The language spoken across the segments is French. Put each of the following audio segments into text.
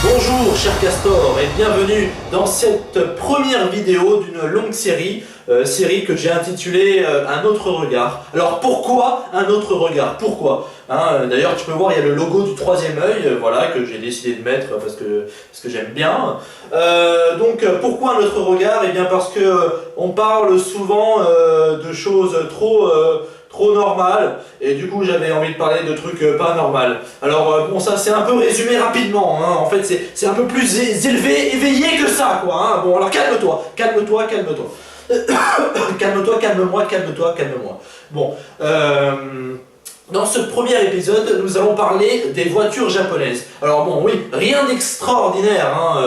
Bonjour cher Castor et bienvenue dans cette première vidéo d'une longue série, que j'ai intitulée Un autre regard. Alors pourquoi un autre regard? Pourquoi D'ailleurs tu peux voir il y a le logo du troisième œil, voilà, que j'ai décidé de mettre parce que j'aime bien. Donc pourquoi un autre regard? Eh bien parce que on parle souvent de choses trop normal, et du coup j'avais envie de parler de trucs pas normal. Alors bon, ça c'est un peu résumé rapidement, hein. En fait c'est un peu plus élevé, éveillé que ça quoi, hein. Bon alors calme-toi. Calme-toi, calme-moi, calme-moi. Bon, dans ce premier épisode, nous allons parler des voitures japonaises. Alors bon, oui, rien d'extraordinaire, hein,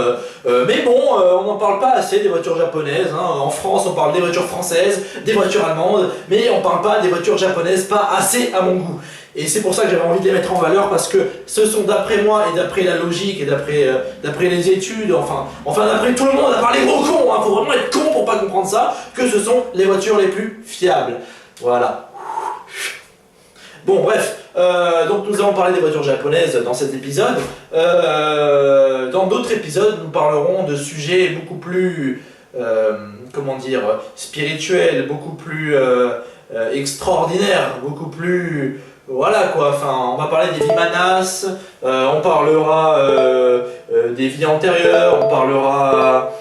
mais bon, on n'en parle pas assez des voitures japonaises, hein. En France, on parle des voitures françaises, des voitures allemandes, mais on parle pas des voitures japonaises, pas assez à mon goût. Et c'est pour ça que j'avais envie de les mettre en valeur, parce que ce sont d'après moi, et d'après la logique, et d'après les études, enfin d'après tout le monde, à part les gros cons, hein, faut vraiment être con pour pas comprendre ça, que ce sont les voitures les plus fiables. Voilà. Bon bref, donc nous allons parler des voitures japonaises dans cet épisode. Dans d'autres épisodes, nous parlerons de sujets beaucoup plus, comment dire, spirituels, beaucoup plus extraordinaires, beaucoup plus... Voilà quoi, enfin on va parler des vimanas, on parlera des vies antérieures, on parlera...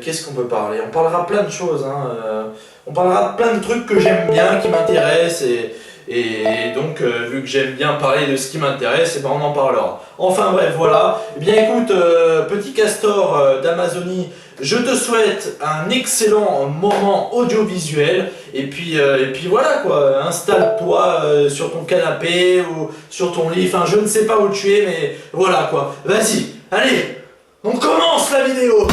qu'est-ce qu'on peut parler? On parlera plein de choses, hein, on parlera plein de trucs que j'aime bien, qui m'intéressent, et donc, vu que j'aime bien parler de ce qui m'intéresse, et ben on en parlera. Enfin bref, voilà. Eh bien écoute, petit castor d'Amazonie, je te souhaite un excellent moment audiovisuel. Et puis voilà quoi, installe-toi sur ton canapé ou sur ton lit, enfin je ne sais pas où tu es, mais voilà quoi. Vas-y, allez, on commence la vidéo.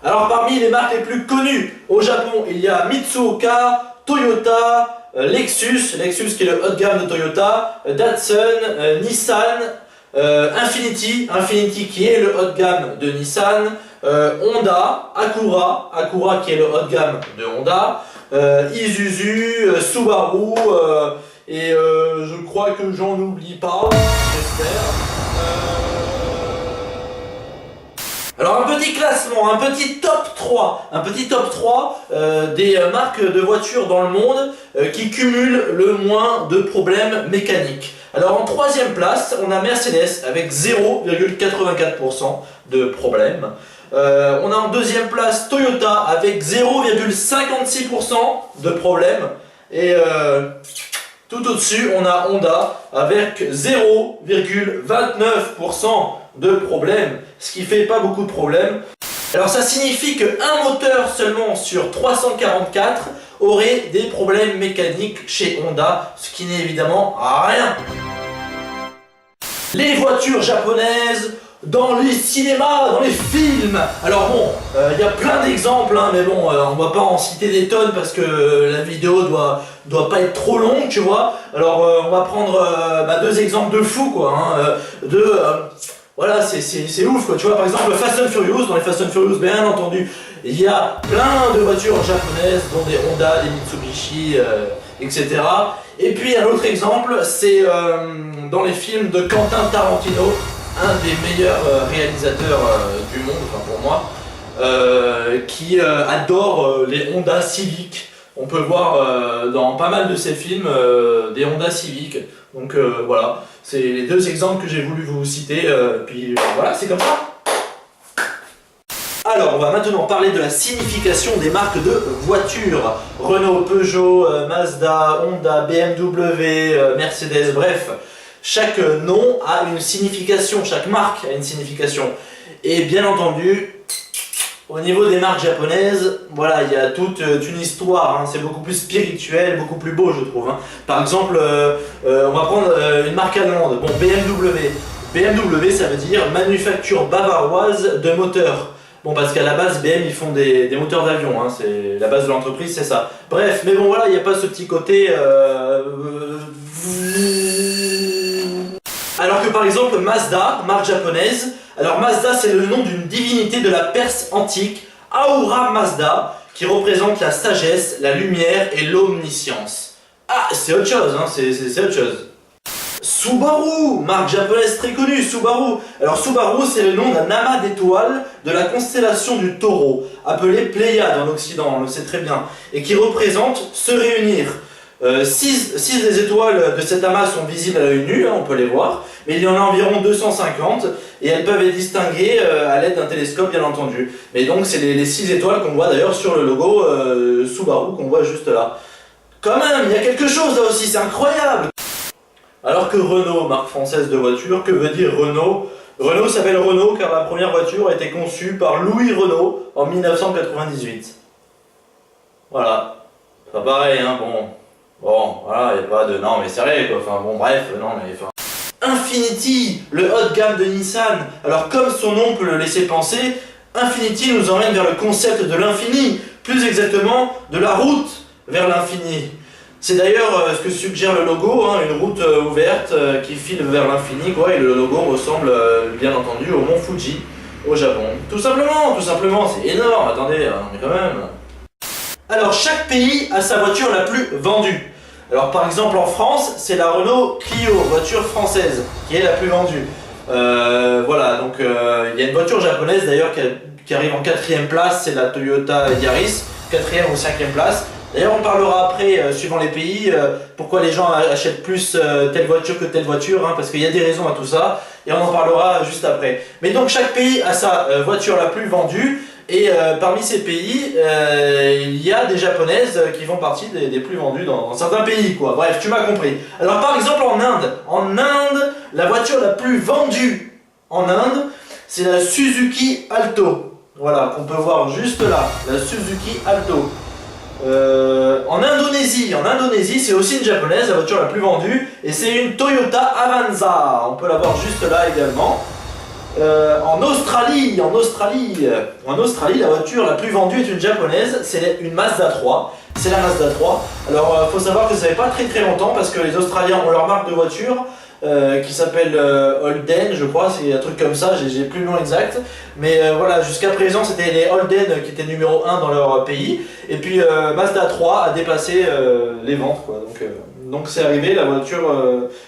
Alors parmi les marques les plus connues au Japon, il y a Mitsuoka, Toyota, Lexus qui est le haut de gamme de Toyota, Datsun, Nissan, Infiniti qui est le haut de gamme de Nissan, Honda, Acura qui est le haut de gamme de Honda, Isuzu, Subaru, et je crois que j'en oublie pas, j'espère. Alors un petit classement, un petit top 3 des marques de voitures dans le monde qui cumulent le moins de problèmes mécaniques. Alors en troisième place, on a Mercedes avec 0,84% de problèmes. On a en deuxième place Toyota avec 0,56% de problèmes. Et tout au-dessus, on a Honda avec 0,29% de problèmes, ce qui fait pas beaucoup de problèmes. Alors ça signifie qu'un moteur seulement sur 344 aurait des problèmes mécaniques chez Honda, ce qui n'est évidemment rien. Les voitures japonaises dans les cinémas, dans les films. Alors bon, il y a plein d'exemples, hein, mais bon, on va pas en citer des tonnes parce que la vidéo doit pas être trop longue, tu vois. Alors on va prendre deux exemples de fous, quoi, hein, voilà, c'est ouf quoi, tu vois, par exemple Fast and Furious, dans les Fast and Furious, bien entendu, il y a plein de voitures japonaises, dont des Honda, des Mitsubishi, etc. Et puis un autre exemple, c'est dans les films de Quentin Tarantino, un des meilleurs réalisateurs du monde, enfin pour moi, qui adore les Honda Civic. On peut voir dans pas mal de ses films des Honda Civic. Donc voilà, c'est les deux exemples que j'ai voulu vous citer, puis voilà, c'est comme ça. Alors, on va maintenant parler de la signification des marques de voitures. Renault, Peugeot, Mazda, Honda, BMW, Mercedes, bref. Chaque nom a une signification, chaque marque a une signification. Et bien entendu, au niveau des marques japonaises, voilà, il y a toute une histoire, hein. C'est beaucoup plus spirituel, beaucoup plus beau je trouve. Hein. Par exemple, on va prendre une marque allemande, bon, BMW. BMW ça veut dire manufacture bavaroise de moteurs. Bon, parce qu'à la base BM ils font des moteurs d'avion, hein. C'est la base de l'entreprise, c'est ça. Bref, mais bon voilà, il n'y a pas ce petit côté... Alors que par exemple Mazda, marque japonaise, alors Mazda c'est le nom d'une divinité de la Perse antique, Ahura Mazda, qui représente la sagesse, la lumière et l'omniscience. Ah, c'est autre chose, hein, c'est autre chose. Subaru, marque japonaise très connue, Subaru. Alors Subaru c'est le nom d'un amas d'étoiles de la constellation du Taureau, appelé Pléiade en Occident, on le sait très bien, et qui représente se réunir. 6 des étoiles de cet amas sont visibles à l'œil nu, hein, on peut les voir, mais il y en a environ 250 et elles peuvent être distinguées à l'aide d'un télescope bien entendu. Mais donc c'est les 6 étoiles qu'on voit d'ailleurs sur le logo Subaru qu'on voit juste là. Quand même, il y a quelque chose là aussi, c'est incroyable. Alors que Renault, marque française de voiture, que veut dire Renault? Renault s'appelle Renault car la première voiture a été conçue par Louis Renault en 1998. Voilà, c'est pas pareil hein, bon... Bon, voilà, il n'y a pas de... Non, mais sérieux, quoi. Enfin, bon, bref, non, mais... Enfin... Infiniti, le haut de gamme de Nissan. Alors, comme son nom peut le laisser penser, Infiniti nous emmène vers le concept de l'infini. Plus exactement, de la route vers l'infini. C'est d'ailleurs ce que suggère le logo, hein, une route ouverte qui file vers l'infini, quoi. Et le logo ressemble, bien entendu, au mont Fuji, au Japon. Tout simplement, c'est énorme. Attendez, mais quand même... Alors, chaque pays a sa voiture la plus vendue. Alors par exemple en France, c'est la Renault Clio, voiture française, qui est la plus vendue. Voilà, donc il y a une voiture japonaise d'ailleurs qui arrive en 4e place, c'est la Toyota Yaris, 4e ou 5e place. D'ailleurs on parlera après, suivant les pays, pourquoi les gens achètent plus telle voiture que telle voiture, hein, parce qu'il y a des raisons à tout ça, et on en parlera juste après. Mais donc chaque pays a sa voiture la plus vendue, et parmi ces pays, il y a des japonaises qui font partie des plus vendues dans certains pays, quoi. Bref, tu m'as compris. Alors par exemple en Inde, la voiture la plus vendue en Inde, c'est la Suzuki Alto. Voilà, qu'on peut voir juste là, la Suzuki Alto. En Indonésie, c'est aussi une japonaise, la voiture la plus vendue, et c'est une Toyota Avanza. On peut la voir juste là également. En Australie, la voiture la plus vendue est une japonaise, c'est une Mazda 3. C'est la Mazda 3. Alors, faut savoir que ça fait pas très longtemps parce que les Australiens ont leur marque de voiture qui s'appelle Holden, je crois, c'est un truc comme ça, j'ai plus le nom exact. Mais voilà, jusqu'à présent, c'était les Holden qui étaient numéro 1 dans leur pays. Et puis Mazda 3 a dépassé les ventes, quoi. Donc c'est arrivé la voiture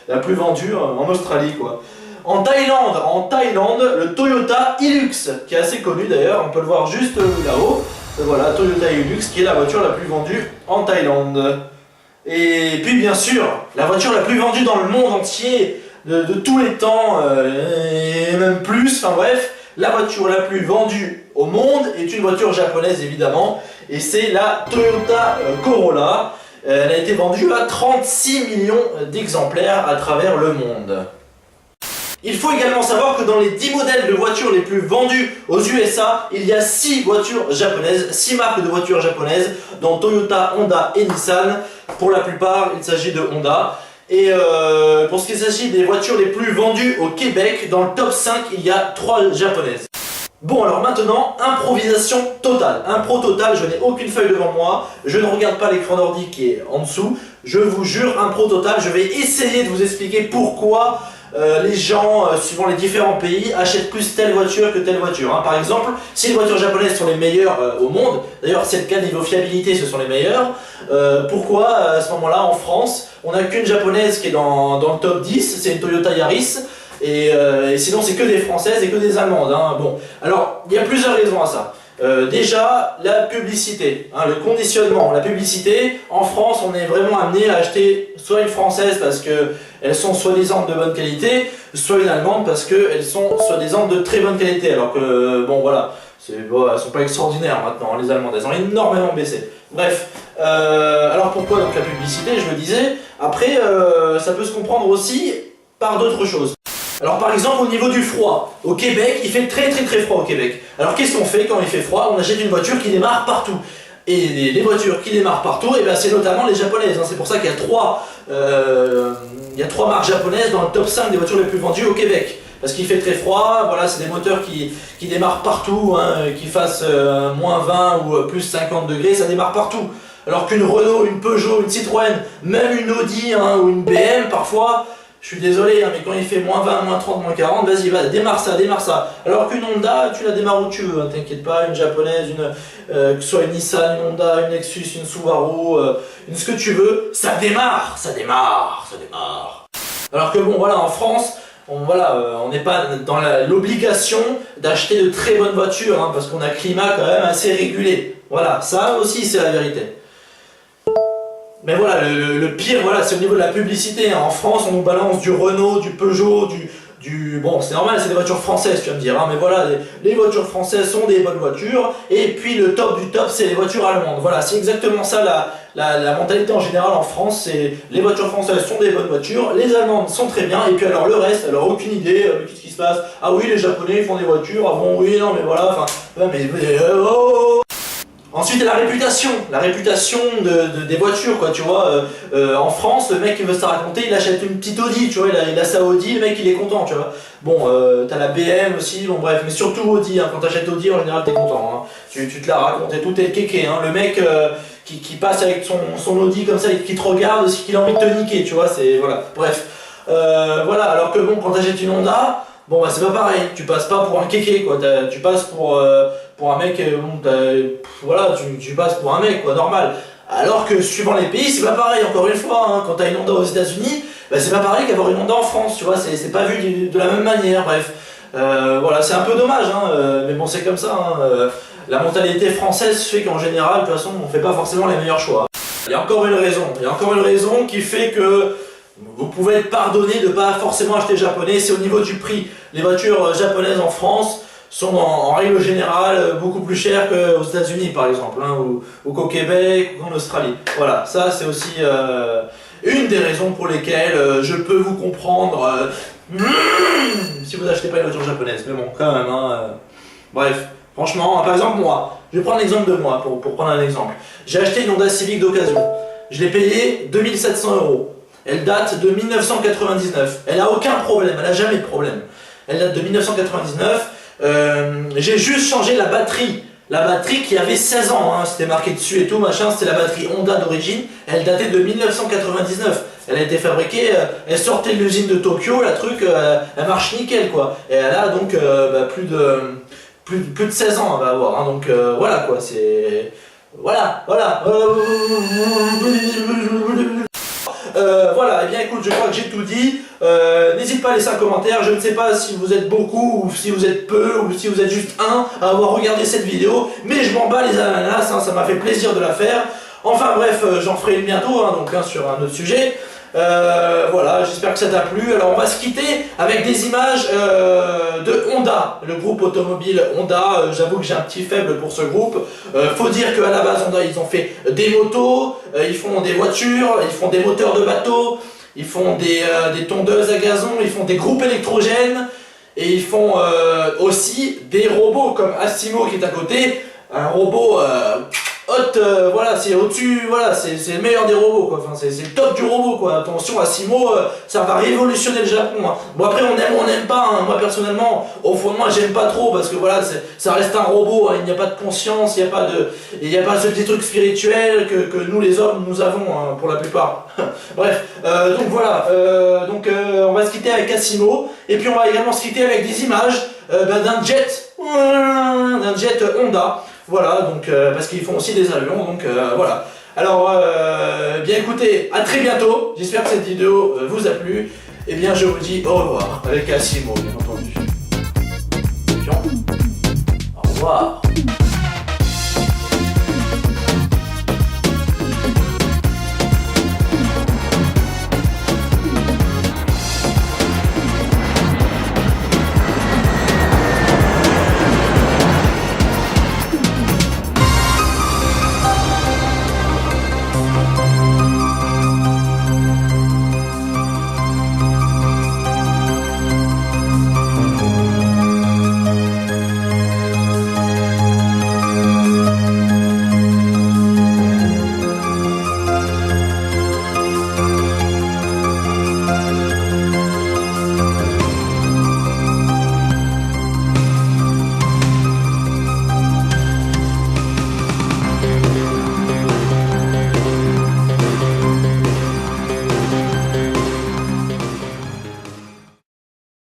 la plus vendue en Australie, quoi. En Thaïlande, le Toyota Hilux, qui est assez connu d'ailleurs, on peut le voir juste là-haut. Voilà, Toyota Hilux, qui est la voiture la plus vendue en Thaïlande. Et puis bien sûr, la voiture la plus vendue dans le monde entier, de tous les temps, et même plus, enfin bref, la voiture la plus vendue au monde est une voiture japonaise évidemment, et c'est la Toyota Corolla. Elle a été vendue à 36 millions d'exemplaires à travers le monde. Il faut également savoir que dans les 10 modèles de voitures les plus vendus aux USA, il y a 6 voitures japonaises, 6 marques de voitures japonaises, dont Toyota, Honda et Nissan. Pour la plupart, il s'agit de Honda. Et pour ce qui s'agit des voitures les plus vendues au Québec, dans le top 5, il y a 3 japonaises. Bon, alors maintenant, improvisation totale. Impro totale, je n'ai aucune feuille devant moi, je ne regarde pas l'écran d'ordi qui est en dessous. Je vous jure, impro totale, je vais essayer de vous expliquer pourquoi les gens, suivant les différents pays, achètent plus telle voiture que telle voiture. Hein. Par exemple, si les voitures japonaises sont les meilleures au monde, d'ailleurs c'est le cas niveau fiabilité, ce sont les meilleures, pourquoi à ce moment-là en France, on n'a qu'une japonaise qui est dans le top 10, c'est une Toyota Yaris, et sinon c'est que des françaises et que des allemandes. Hein. Bon, alors il y a plusieurs raisons à ça. Déjà, la publicité, hein, le conditionnement, la publicité. En France, on est vraiment amené à acheter soit une française parce qu'elles sont soi-disant de bonne qualité, soit une allemande parce qu'elles sont soi-disant de très bonne qualité. Alors que, bon voilà, Elles sont pas extraordinaires maintenant, les Allemandes, elles ont énormément baissé. Bref, alors pourquoi donc la publicité, je le disais. Après, ça peut se comprendre aussi par d'autres choses. Alors par exemple au niveau du froid, au Québec, il fait très froid au Québec. Alors qu'est-ce qu'on fait quand il fait froid? On achète une voiture qui démarre partout. Et les voitures qui démarrent partout, et ben c'est notamment les japonaises. C'est pour ça qu'il y a trois marques japonaises dans le top 5 des voitures les plus vendues au Québec. Parce qu'il fait très froid, voilà, c'est des moteurs qui démarrent partout, qu'ils fassent moins 20 ou plus 50 degrés, ça démarre partout. Alors qu'une Renault, une Peugeot, une Citroën, même une Audi ou une BM parfois, je suis désolé, mais quand il fait moins 20, moins 30, moins 40, vas-y, démarre ça. Alors qu'une Honda, tu la démarres où tu veux, t'inquiète pas, une japonaise, que ce soit une Nissan, une Honda, une Lexus, une Subaru, ce que tu veux, ça démarre. Alors que bon, voilà, en France, on n'est pas dans l'obligation d'acheter de très bonnes voitures, parce qu'on a un climat quand même assez régulé. Voilà, ça aussi c'est la vérité. Mais voilà, le pire, voilà, c'est au niveau de la publicité. En France, on nous balance du Renault, du Peugeot, bon, c'est normal, c'est des voitures françaises, tu vas me dire, mais voilà, les voitures françaises sont des bonnes voitures. Et puis le top du top, c'est les voitures allemandes. Voilà, c'est exactement ça la mentalité en général en France. C'est les voitures françaises sont des bonnes voitures, les allemandes sont très bien. Et puis alors le reste, alors aucune idée, qu'est-ce qui se passe? Ah oui, les japonais font des voitures. Ah bon, oui, non, mais voilà, enfin, oh. Ensuite, la réputation des voitures, quoi, tu vois. En France, le mec qui veut se raconter, il achète une petite Audi, tu vois, il a sa Audi, le mec il est content, tu vois. Bon, t'as la BM aussi, bon bref, mais surtout Audi, quand t'achètes Audi, en général t'es content, tu te la racontes et tout est kéké, le mec qui passe avec son Audi comme ça et qui te regarde, c'est qu'il a envie de te niquer, tu vois, c'est, voilà, bref. Voilà, alors que bon, quand t'achètes une Honda, bon bah c'est pas pareil, tu passes pas pour un kéké, quoi, tu passes pour un mec, voilà, tu passes pour un mec, quoi, normal. Alors que suivant les pays, c'est pas pareil, encore une fois, quand t'as une Honda aux États-Unis, c'est pas pareil qu'avoir une Honda en France, tu vois, c'est pas vu de la même manière, bref. Voilà, c'est un peu dommage, mais bon, c'est comme ça, la mentalité française fait qu'en général, de toute façon, on fait pas forcément les meilleurs choix. Il y a encore une raison qui fait que vous pouvez être pardonné de ne pas forcément acheter japonais, c'est au niveau du prix. Les voitures japonaises en France sont en règle générale beaucoup plus chères qu'aux États-Unis par exemple, ou qu'au Québec ou qu'en Australie. Voilà, ça c'est aussi une des raisons pour lesquelles je peux vous comprendre si vous n'achetez pas une voiture japonaise. Mais bon, quand même, bref, franchement, par exemple moi, je vais prendre l'exemple de moi pour prendre un exemple. J'ai acheté une Honda Civic d'occasion, je l'ai payé 2700 €. Elle date de 1999, elle a aucun problème, elle a jamais de problème. Elle date de 1999, j'ai juste changé la batterie qui avait 16 ans, c'était marqué dessus et tout, machin, c'était la batterie Honda d'origine, elle datait de 1999. Elle a été fabriquée, elle sortait de l'usine de Tokyo, la truc, elle marche nickel quoi. Et elle a donc plus de 16 ans elle va avoir, donc voilà quoi, c'est... Voilà. Voilà, et bien écoute, je crois que j'ai tout dit. N'hésite pas à laisser un commentaire. Je ne sais pas si vous êtes beaucoup ou si vous êtes peu ou si vous êtes juste un à avoir regardé cette vidéo, mais je m'en bats les ananas, ça m'a fait plaisir de la faire. Enfin bref, j'en ferai une bientôt sur un autre sujet. Voilà, j'espère que ça t'a plu. Alors on va se quitter avec des images de Honda, le groupe automobile Honda. J'avoue que j'ai un petit faible pour ce groupe. Faut dire qu'à la base Honda ils ont fait des motos, ils font des voitures, ils font des moteurs de bateaux, ils font des tondeuses à gazon, ils font des groupes électrogènes et ils font aussi des robots comme Asimo qui est à côté, un robot voilà, c'est au-dessus, voilà, c'est le meilleur des robots quoi, enfin, c'est le top du robot quoi, attention Asimo, ça va révolutionner le Japon. Bon après on aime ou on n'aime pas, moi personnellement, au fond de moi j'aime pas trop parce que voilà, ça reste un robot, il n'y a pas de conscience, il n'y a pas ce petit truc spirituel que nous les hommes nous avons pour la plupart. Bref, donc voilà, on va se quitter avec Asimo, et puis on va également se quitter avec des images d'un jet Honda. Voilà, donc parce qu'ils font aussi des avions, donc voilà. Alors, bien écoutez, à très bientôt. J'espère que cette vidéo vous a plu. Et bien, je vous dis au revoir avec Asimo, bien entendu. Au revoir.